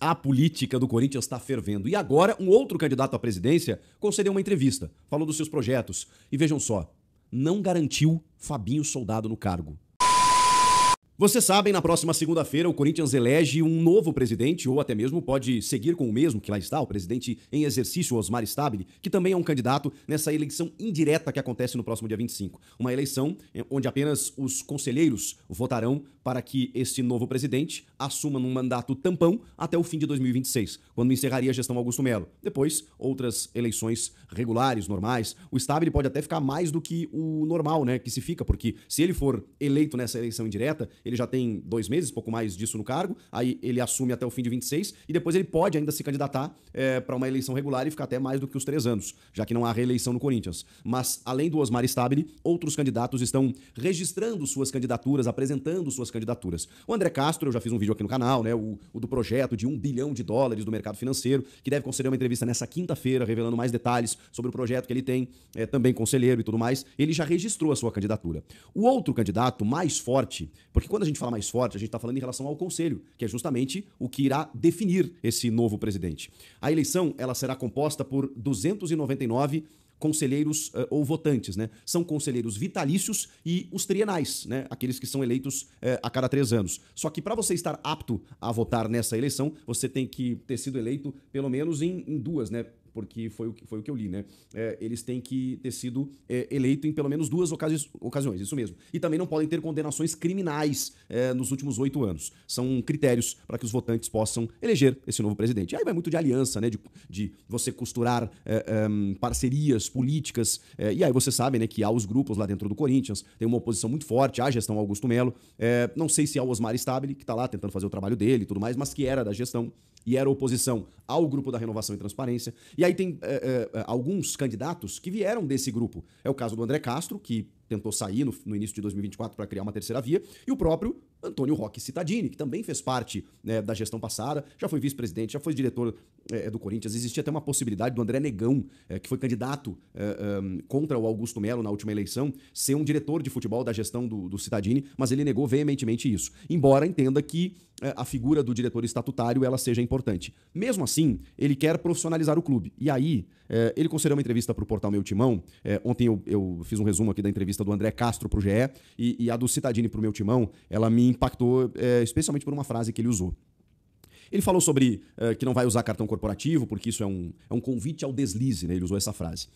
A política do Corinthians está fervendo. E agora, um outro candidato à presidência concedeu uma entrevista, falou dos seus projetos. E vejam só, não garantiu Fabinho Soldado no cargo. Vocês sabem, na próxima segunda-feira o Corinthians elege um novo presidente, ou até mesmo pode seguir com o mesmo que lá está, o presidente em exercício, Osmar Stabile, que também é um candidato nessa eleição indireta que acontece no próximo dia 25. Uma eleição onde apenas os conselheiros votarão para que esse novo presidente assuma num mandato tampão até o fim de 2026, quando encerraria a gestão Augusto Melo. Depois, outras eleições regulares, normais. O Stabile pode até ficar mais do que o normal, né, que se fica, porque se ele for eleito nessa eleição indireta, ele já tem 2 meses, pouco mais disso no cargo, aí ele assume até o fim de 26 e depois ele pode ainda se candidatar para uma eleição regular e ficar até mais do que os 3 anos, já que não há reeleição no Corinthians. Mas, além do Osmar Stabile, outros candidatos estão registrando suas candidaturas, apresentando suas candidaturas. O André Castro, eu já fiz um vídeo aqui no canal, né, o do projeto de $1 bilhão do mercado financeiro, que deve conceder uma entrevista nessa quinta-feira, revelando mais detalhes sobre o projeto que ele tem, também conselheiro e tudo mais. Ele já registrou a sua candidatura. O outro candidato mais forte, porque quando a gente fala mais forte, a gente está falando em relação ao conselho, que é justamente o que irá definir esse novo presidente. A eleição, ela será composta por 299 conselheiros ou votantes, né? São conselheiros vitalícios e os trienais, né? Aqueles que são eleitos a cada 3 anos. Só que para você estar apto a votar nessa eleição, você tem que ter sido eleito pelo menos em 2, né? Porque foi o que eu li, né? Eles têm que ter sido eleito em pelo menos 2 ocasiões, isso mesmo. E também não podem ter condenações criminais nos últimos 8 anos. São critérios para que os votantes possam eleger esse novo presidente. E aí vai muito de aliança, né? De você costurar parcerias políticas. E aí você sabe, né, que há os grupos lá dentro do Corinthians, tem uma oposição muito forte à gestão Augusto Melo. Não sei se é o Osmar Stabile, que está lá tentando fazer o trabalho dele e tudo mais, mas que era da gestão e era oposição ao grupo da Renovação e Transparência. E aí tem alguns candidatos que vieram desse grupo. É o caso do André Castro, que tentou sair no início de 2024 para criar uma terceira via, e o próprio Antônio Roque Cittadini, que também fez parte, né, da gestão passada, já foi vice-presidente, já foi diretor do Corinthians. Existia até uma possibilidade do André Negão, que foi candidato contra o Augusto Melo na última eleição, ser um diretor de futebol da gestão do Cittadini, mas ele negou veementemente isso, embora entenda que a figura do diretor estatutário ela seja importante. Mesmo assim, ele quer profissionalizar o clube. E aí, ele concedeu uma entrevista para o portal Meu Timão. Ontem eu fiz um resumo aqui da entrevista do André Castro para o GE, e a do Cittadini para o Meu Timão, ela me impactou especialmente por uma frase que ele usou. Ele falou sobre que não vai usar cartão corporativo, porque isso é um convite ao deslize, né? Ele usou essa frase.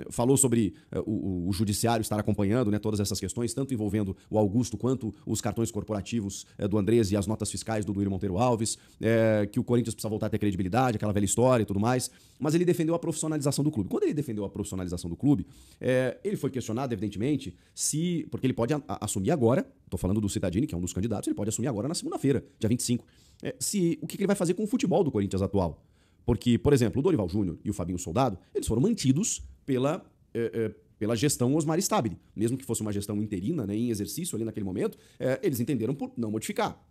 Falou sobre o judiciário estar acompanhando, né, todas essas questões, tanto envolvendo o Augusto quanto os cartões corporativos do Andrés e as notas fiscais do Duílio Monteiro Alves, que o Corinthians precisa voltar a ter credibilidade, aquela velha história e tudo mais. Mas ele defendeu a profissionalização do clube. Quando ele defendeu a profissionalização do clube, ele foi questionado, evidentemente, porque ele pode assumir agora, estou falando do Cittadini, que é um dos candidatos, ele pode assumir agora na segunda-feira, dia 25. O que ele vai fazer com o futebol do Corinthians atual. Porque, por exemplo, o Dorival Júnior e o Fabinho Soldado, eles foram mantidos pela gestão Osmar Stabile. Mesmo que fosse uma gestão interina, né, em exercício ali naquele momento, eles entenderam por não modificar.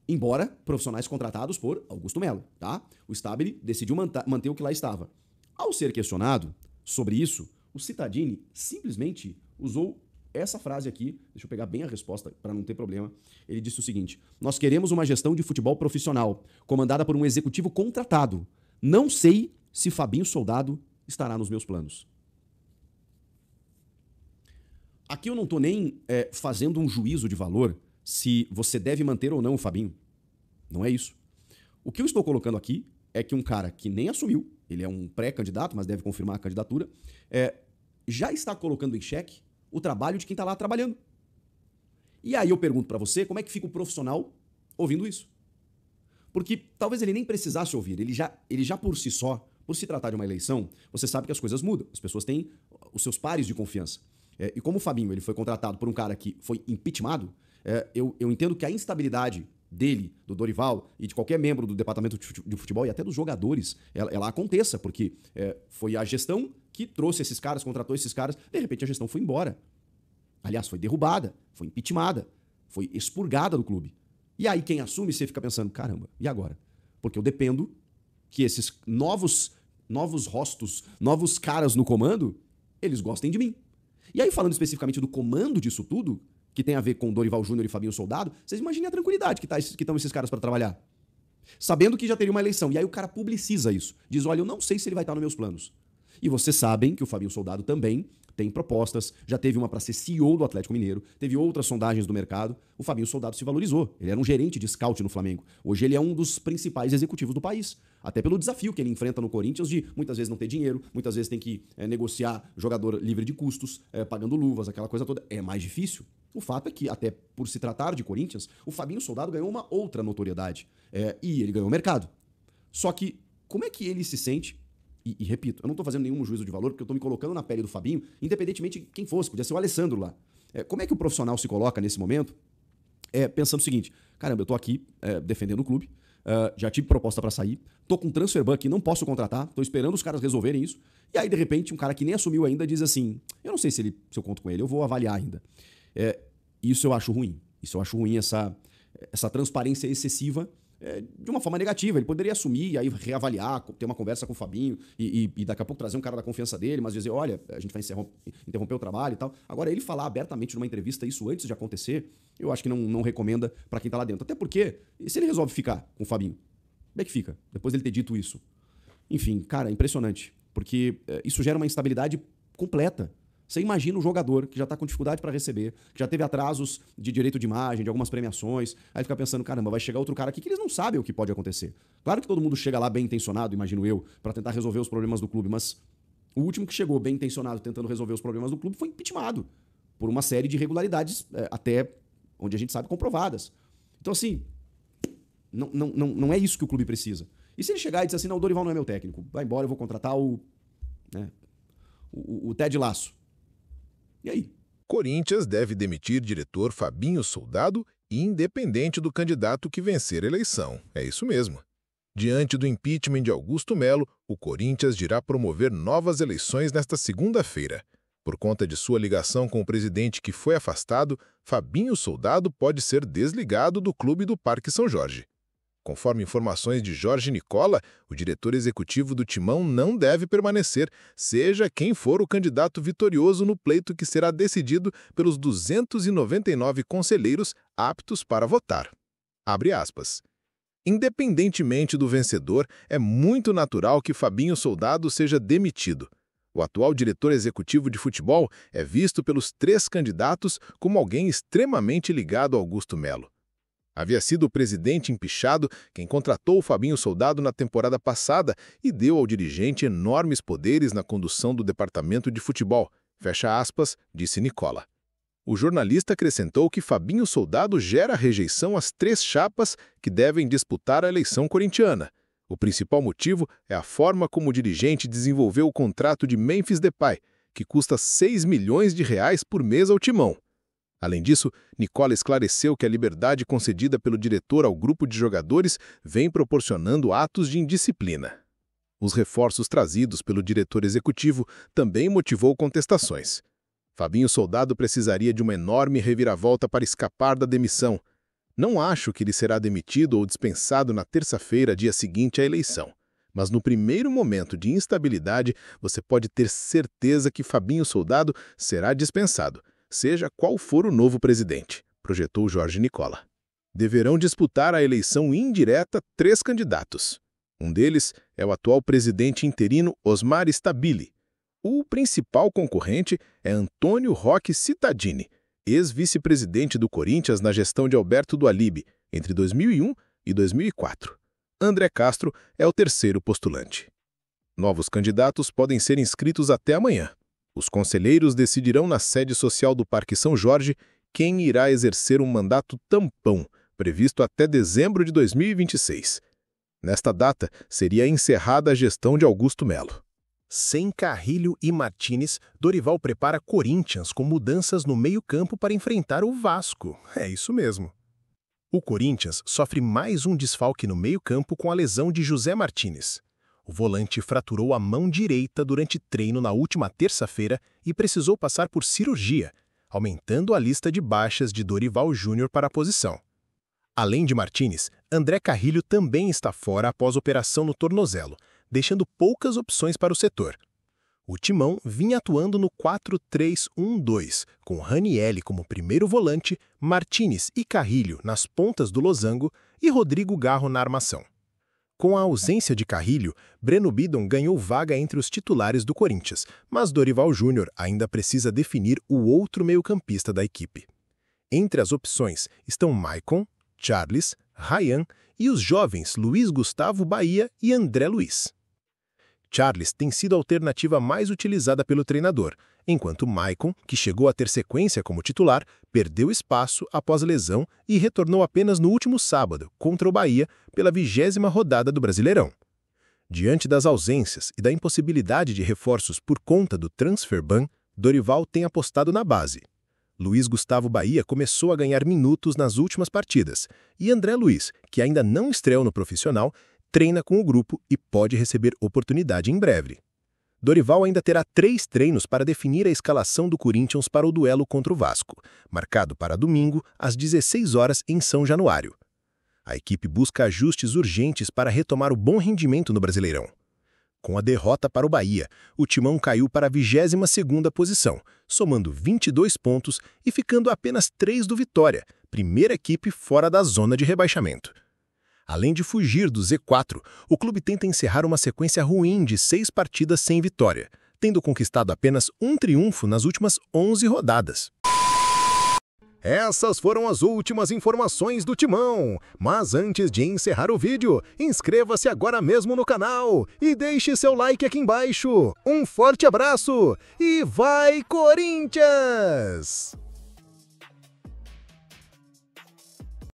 Embora profissionais contratados por Augusto Melo, tá? O Stabile decidiu manter o que lá estava. Ao ser questionado sobre isso, o Cittadini simplesmente usou essa frase aqui, deixa eu pegar bem a resposta para não ter problema. Ele disse o seguinte: nós queremos uma gestão de futebol profissional, comandada por um executivo contratado. Não sei se Fabinho Soldado estará nos meus planos. Aqui eu não estou nem fazendo um juízo de valor se você deve manter ou não o Fabinho. Não é isso. O que eu estou colocando aqui é que um cara que nem assumiu, ele é um pré-candidato, mas deve confirmar a candidatura, já está colocando em xeque o trabalho de quem está lá trabalhando. E aí eu pergunto para você, como é que fica o profissional ouvindo isso? Porque talvez ele nem precisasse ouvir, ele já por si só, por se tratar de uma eleição, você sabe que as coisas mudam, as pessoas têm os seus pares de confiança. E como o Fabinho ele foi contratado por um cara que foi impeachmentado, eu entendo que a instabilidade dele, do Dorival e de qualquer membro do departamento de futebol e até dos jogadores, ela aconteça, porque foi a gestão que trouxe esses caras, contratou esses caras, de repente a gestão foi embora. Aliás, foi derrubada, foi impeachmentada, foi expurgada do clube. E aí quem assume, você fica pensando, caramba, e agora? Porque eu dependo que esses novos rostos, novos caras no comando, eles gostem de mim. E aí falando especificamente do comando disso tudo, que tem a ver com Dorival Júnior e Fabinho Soldado, vocês imaginem a tranquilidade que estão esses caras para trabalhar. sabendo que já teria uma eleição. E aí o cara publiciza isso. Diz, olha, eu não sei se ele vai estar nos meus planos. E vocês sabem que o Fabinho Soldado também tem propostas, já teve uma para ser CEO do Atlético Mineiro, teve outras sondagens do mercado. O Fabinho Soldado se valorizou. Ele era um gerente de scout no Flamengo. Hoje ele é um dos principais executivos do país. Até pelo desafio que ele enfrenta no Corinthians de muitas vezes não ter dinheiro, muitas vezes tem que negociar jogador livre de custos, pagando luvas, aquela coisa toda. É mais difícil. O fato é que, até por se tratar de Corinthians, o Fabinho Soldado ganhou uma outra notoriedade. E ele ganhou o mercado. Só que, como é que ele se sente? E repito, eu não estou fazendo nenhum juízo de valor, porque eu estou me colocando na pele do Fabinho, independentemente de quem fosse, podia ser o Alessandro lá. Como é que o profissional se coloca nesse momento? Pensando o seguinte, caramba, eu estou aqui defendendo o clube, já tive proposta para sair, estou com transfer ban que não posso contratar, estou esperando os caras resolverem isso, e aí, de repente, um cara que nem assumiu ainda diz assim, eu não sei se eu conto com ele, eu vou avaliar ainda. Isso eu acho ruim. Isso eu acho ruim, essa transparência excessiva de uma forma negativa. Ele poderia assumir e aí reavaliar, ter uma conversa com o Fabinho e daqui a pouco trazer um cara da confiança dele, mas dizer, olha, a gente vai interromper o trabalho e tal. Agora, ele falar abertamente numa entrevista isso antes de acontecer, eu acho que não recomenda para quem tá lá dentro. Até porque, se ele resolve ficar com o Fabinho, como é que fica? Depois dele ter dito isso. Enfim, cara, impressionante. Porque isso gera uma instabilidade completa. Você imagina um jogador que já está com dificuldade para receber, que já teve atrasos de direito de imagem, de algumas premiações, aí fica pensando, caramba, vai chegar outro cara aqui que eles não sabem o que pode acontecer. Claro que todo mundo chega lá bem intencionado, imagino eu, para tentar resolver os problemas do clube, mas o último que chegou bem intencionado tentando resolver os problemas do clube foi impeachmentado por uma série de irregularidades, até onde a gente sabe comprovadas. Então, assim, não é isso que o clube precisa. E se ele chegar e dizer assim, não, o Dorival não é meu técnico, vai embora, eu vou contratar o Ted Lasso. E aí? Corinthians deve demitir diretor Fabinho Soldado, independente do candidato que vencer a eleição. É isso mesmo. Diante do impeachment de Augusto Melo, o Corinthians irá promover novas eleições nesta segunda-feira. Por conta de sua ligação com o presidente que foi afastado, Fabinho Soldado pode ser desligado do clube do Parque São Jorge. Conforme informações de Jorge Nicola, o diretor executivo do Timão não deve permanecer, seja quem for o candidato vitorioso no pleito que será decidido pelos 299 conselheiros aptos para votar. Abre aspas. Independentemente do vencedor, é muito natural que Fabinho Soldado seja demitido. O atual diretor executivo de futebol é visto pelos 3 candidatos como alguém extremamente ligado a Augusto Melo. Havia sido o presidente empichado quem contratou o Fabinho Soldado na temporada passada e deu ao dirigente enormes poderes na condução do departamento de futebol. Fecha aspas, disse Nicola. O jornalista acrescentou que Fabinho Soldado gera rejeição às 3 chapas que devem disputar a eleição corintiana. O principal motivo é a forma como o dirigente desenvolveu o contrato de Memphis Depay, que custa 6 milhões de reais por mês ao Timão. Além disso, Nicola esclareceu que a liberdade concedida pelo diretor ao grupo de jogadores vem proporcionando atos de indisciplina. Os reforços trazidos pelo diretor executivo também motivou contestações. Fabinho Soldado precisaria de uma enorme reviravolta para escapar da demissão. Não acho que ele será demitido ou dispensado na terça-feira, dia seguinte à eleição. Mas no primeiro momento de instabilidade, você pode ter certeza que Fabinho Soldado será dispensado, seja qual for o novo presidente, projetou Jorge Nicola. Deverão disputar a eleição indireta 3 candidatos. Um deles é o atual presidente interino Osmar Stabile. O principal concorrente é Antônio Roque Cittadini, ex-vice-presidente do Corinthians na gestão de Alberto Dualib, entre 2001 e 2004. André Castro é o terceiro postulante. Novos candidatos podem ser inscritos até amanhã. Os conselheiros decidirão na sede social do Parque São Jorge quem irá exercer um mandato tampão, previsto até dezembro de 2026. Nesta data, seria encerrada a gestão de Augusto Melo. Sem Carrilho e Martínez, Dorival prepara Corinthians com mudanças no meio-campo para enfrentar o Vasco. É isso mesmo. O Corinthians sofre mais um desfalque no meio-campo com a lesão de José Martínez. O volante fraturou a mão direita durante treino na última terça-feira e precisou passar por cirurgia, aumentando a lista de baixas de Dorival Júnior para a posição. Além de Martínez, André Carrilho também está fora após operação no tornozelo, deixando poucas opções para o setor. O Timão vinha atuando no 4-3-1-2, com Ranielli como primeiro volante, Martínez e Carrilho nas pontas do losango e Rodrigo Garro na armação. Com a ausência de Carrilho, Breno Bidon ganhou vaga entre os titulares do Corinthians, mas Dorival Júnior ainda precisa definir o outro meio-campista da equipe. Entre as opções estão Maicon, Charles, Ryan e os jovens Luiz Gustavo Bahia e André Luiz. Charles tem sido a alternativa mais utilizada pelo treinador, enquanto Maicon, que chegou a ter sequência como titular, perdeu espaço após lesão e retornou apenas no último sábado, contra o Bahia, pela 20ª rodada do Brasileirão. Diante das ausências e da impossibilidade de reforços por conta do transfer ban, Dorival tem apostado na base. Luiz Gustavo Bahia começou a ganhar minutos nas últimas partidas, e André Luiz, que ainda não estreou no profissional, treina com o grupo e pode receber oportunidade em breve. Dorival ainda terá 3 treinos para definir a escalação do Corinthians para o duelo contra o Vasco, marcado para domingo, às 16 horas em São Januário. A equipe busca ajustes urgentes para retomar o bom rendimento no Brasileirão. Com a derrota para o Bahia, o Timão caiu para a 22ª posição, somando 22 pontos e ficando a apenas 3 do Vitória, primeira equipe fora da zona de rebaixamento. Além de fugir do Z4, o clube tenta encerrar uma sequência ruim de 6 partidas sem vitória, tendo conquistado apenas um triunfo nas últimas 11 rodadas. Essas foram as últimas informações do Timão. Mas antes de encerrar o vídeo, inscreva-se agora mesmo no canal e deixe seu like aqui embaixo. Um forte abraço e vai Corinthians!